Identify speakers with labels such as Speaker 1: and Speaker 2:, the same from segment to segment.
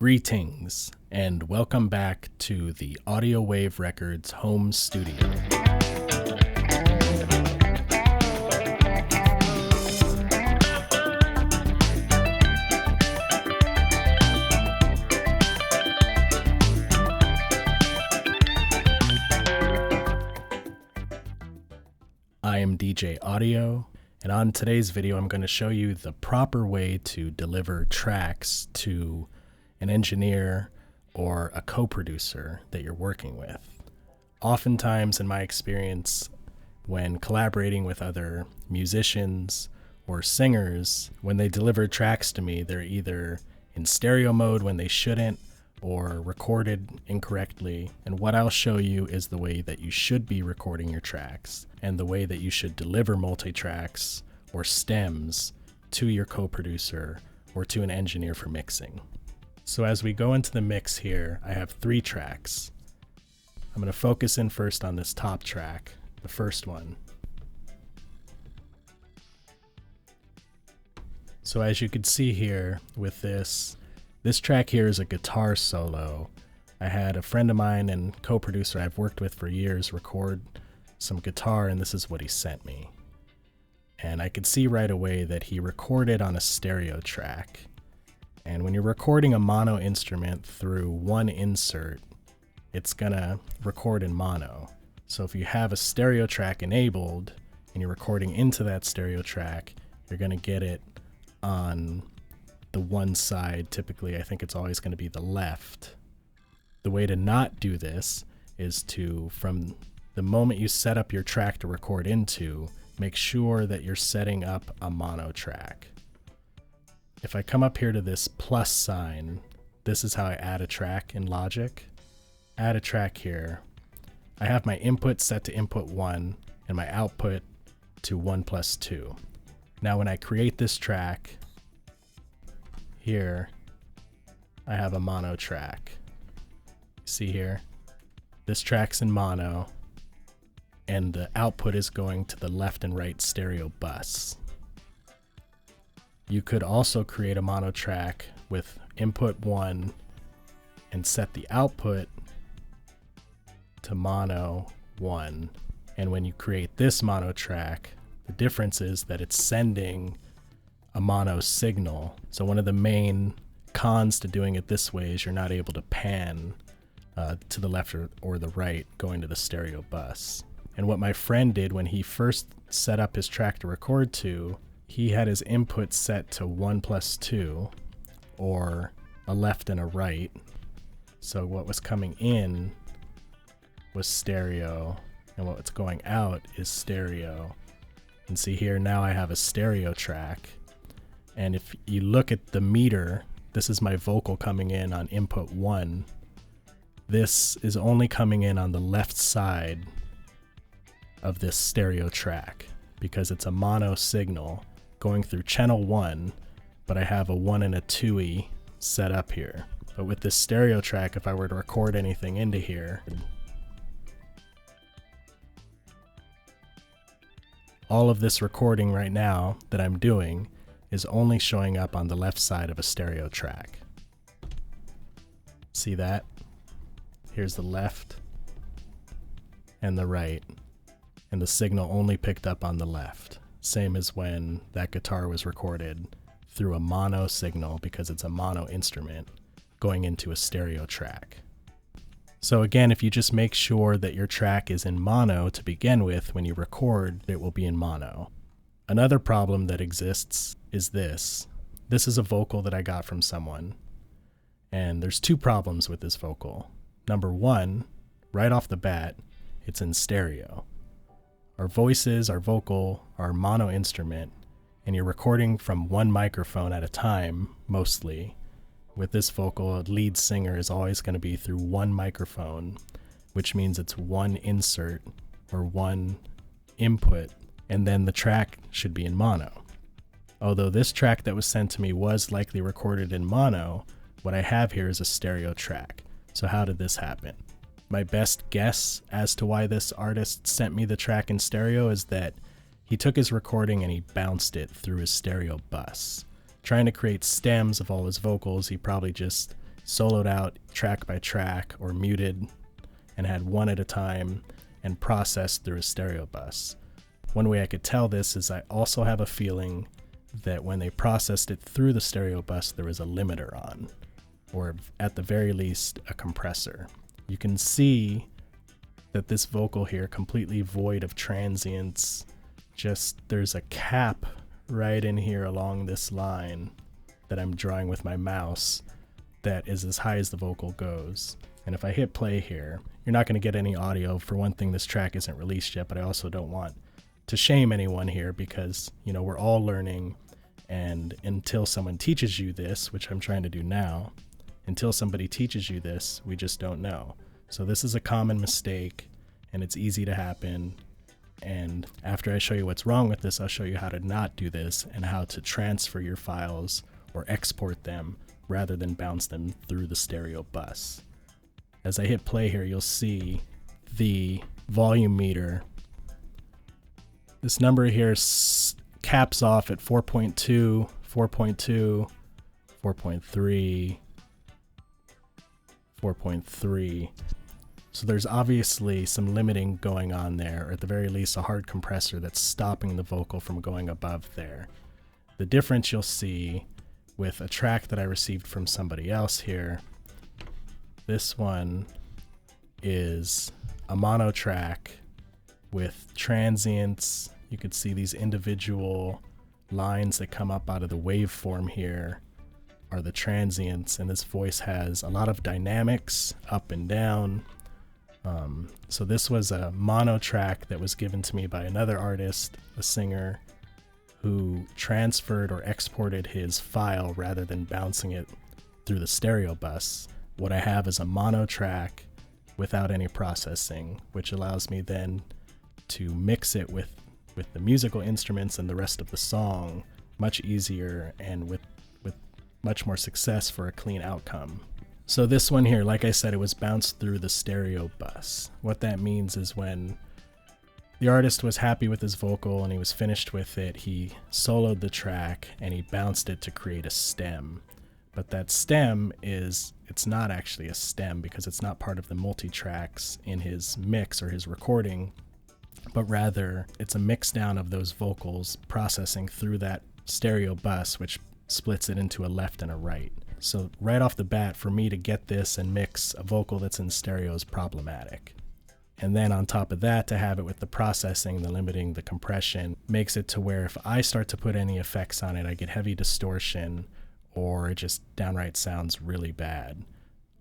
Speaker 1: Greetings, and welcome back to the Audio Wave Records home studio. I am DJ Audio, and on today's video I'm going to show you the proper way to deliver tracks to an engineer or a co-producer that you're working with. Oftentimes, in my experience, when collaborating with other musicians or singers, when they deliver tracks to me, they're either in stereo mode when they shouldn't or recorded incorrectly. And what I'll show you is the way that you should be recording your tracks and the way that you should deliver multi-tracks or stems to your co-producer or to an engineer for mixing. So as we go into the mix here, I have 3 tracks. I'm going to focus in first on this top track, the first one. So as you can see here with this track here is a guitar solo. I had a friend of mine and co-producer I've worked with for years record some guitar, and this is what he sent me. And I could see right away that he recorded on a stereo track. And when you're recording a mono instrument through one insert, it's gonna record in mono. So if you have a stereo track enabled and you're recording into that stereo track, you're gonna get it on the one side. Typically, I think it's always gonna be the left. The way to not do this is to, from the moment you set up your track to record into, make sure that you're setting up a mono track. If I come up here to this plus sign, this is how I add a track in Logic. Add a track here. I have my input set to input 1 and my output to 1+2. Now when I create this track, here I have a mono track. See here? This track's in mono and the output is going to the left and right stereo bus. You could also create a mono track with input 1 and set the output to mono 1. And when you create this mono track, the difference is that it's sending a mono signal. So one of the main cons to doing it this way is you're not able to pan to the left or the right going to the stereo bus. And what my friend did when he first set up his track to record to, he had his input set to 1+2, or a left and a right. So what was coming in was stereo, and what's going out is stereo. And see here, now I have a stereo track. And if you look at the meter, this is my vocal coming in on input 1. This is only coming in on the left side of this stereo track because it's a mono signal going through channel 1, but I have a 1 and a 2E set up here. But with this stereo track, if I were to record anything into here, all of this recording right now that I'm doing is only showing up on the left side of a stereo track. See that? Here's the left and the right, and the signal only picked up on the left. Same as when that guitar was recorded through a mono signal because it's a mono instrument going into a stereo track. So again, if you just make sure that your track is in mono to begin with, when you record, it will be in mono. Another problem that exists is this. This is a vocal that I got from someone, and there's 2 problems with this vocal. Number 1, right off the bat, it's in stereo. Our voices, our vocal, our mono instrument, and you're recording from one microphone at a time, mostly. With this vocal, a lead singer is always going to be through one microphone, which means it's one insert or one input, and then the track should be in mono. Although this track that was sent to me was likely recorded in mono, what I have here is a stereo track. So how did this happen? My best guess as to why this artist sent me the track in stereo is that he took his recording and he bounced it through his stereo bus. Trying to create stems of all his vocals, he probably just soloed out track by track or muted and had one at a time and processed through a stereo bus. One way I could tell this is I also have a feeling that when they processed it through the stereo bus, there was a limiter on, or at the very least, a compressor. You can see that this vocal here, completely void of transients, just there's a cap right in here along this line that I'm drawing with my mouse that is as high as the vocal goes. And if I hit play here, you're not going to get any audio. For one thing, this track isn't released yet, but I also don't want to shame anyone here because, you know, we're all learning, and until someone teaches you this, which I'm trying to do now, until somebody teaches you this, we just don't know. So this is a common mistake and it's easy to happen. And after I show you what's wrong with this, I'll show you how to not do this and how to transfer your files or export them rather than bounce them through the stereo bus. As I hit play here, you'll see the volume meter. This number here caps off at 4.2, 4.2, 4.3, 4.3. So there's obviously some limiting going on there, or at the very least a hard compressor that's stopping the vocal from going above there. The difference you'll see with a track that I received from somebody else here, this one is a mono track with transients. You could see these individual lines that come up out of the waveform here are the transients, and this voice has a lot of dynamics up and down. So this was a mono track that was given to me by another artist, a singer, who transferred or exported his file rather than bouncing it through the stereo bus. What I have is a mono track without any processing, which allows me then to mix it with the musical instruments and the rest of the song much easier and with much more success for a clean outcome. So this one here, like I said, it was bounced through the stereo bus. What that means is when the artist was happy with his vocal and he was finished with it, he soloed the track and he bounced it to create a stem. But that stem it's not actually a stem because it's not part of the multi-tracks in his mix or his recording, but rather it's a mix down of those vocals processing through that stereo bus, which splits it into a left and a right. So right off the bat, for me to get this and mix a vocal that's in stereo is problematic. And then on top of that, to have it with the processing, the limiting, the compression, makes it to where if I start to put any effects on it, I get heavy distortion or it just downright sounds really bad.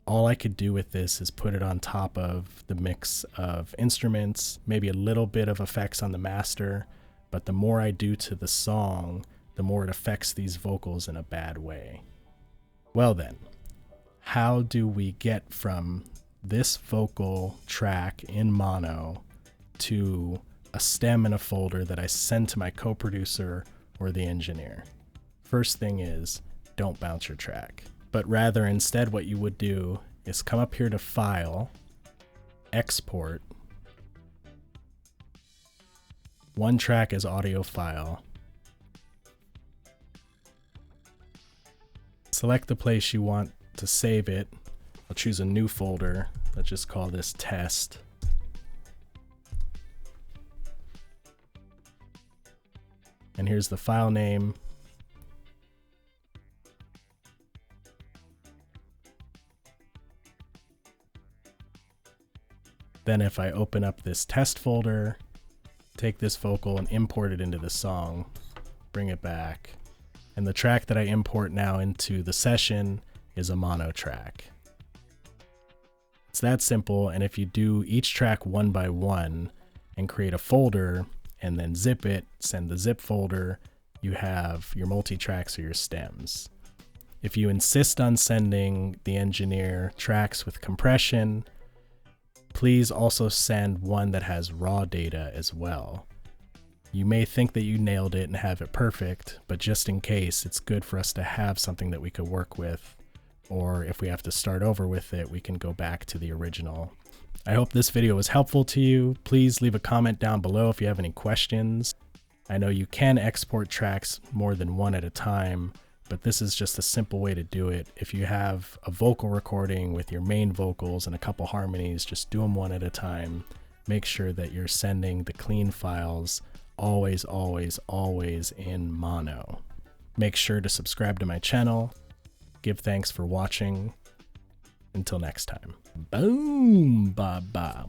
Speaker 1: All I could do with this is put it on top of the mix of instruments, maybe a little bit of effects on the master, but the more I do to the song, the more it affects these vocals in a bad way. Well then, how do we get from this vocal track in mono to a stem in a folder that I send to my co-producer or the engineer? First thing is, don't bounce your track. But rather, instead, what you would do is come up here to File, Export, one track as audio file, select the place you want to save it. I'll choose a new folder. Let's just call this test. And here's the file name. Then if I open up this test folder, take this vocal and import it into the song, bring it back. And the track that I import now into the session is a mono track. It's that simple, and if you do each track one by one and create a folder and then zip it, send the zip folder, you have your multi-tracks or your stems. If you insist on sending the engineer tracks with compression, please also send one that has raw data as well. You may think that you nailed it and have it perfect, but just in case, it's good for us to have something that we could work with, or if we have to start over with it, we can go back to the original. I hope this video was helpful to you. Please leave a comment down below if you have any questions. I know you can export tracks more than one at a time. but this is just a simple way to do it. If you have a vocal recording with your main vocals and a couple harmonies, just do them one at a time. Make sure that you're sending the clean files always, always, always in mono. Make sure to subscribe to my channel. Give thanks for watching. Until next time. Boom, ba ba.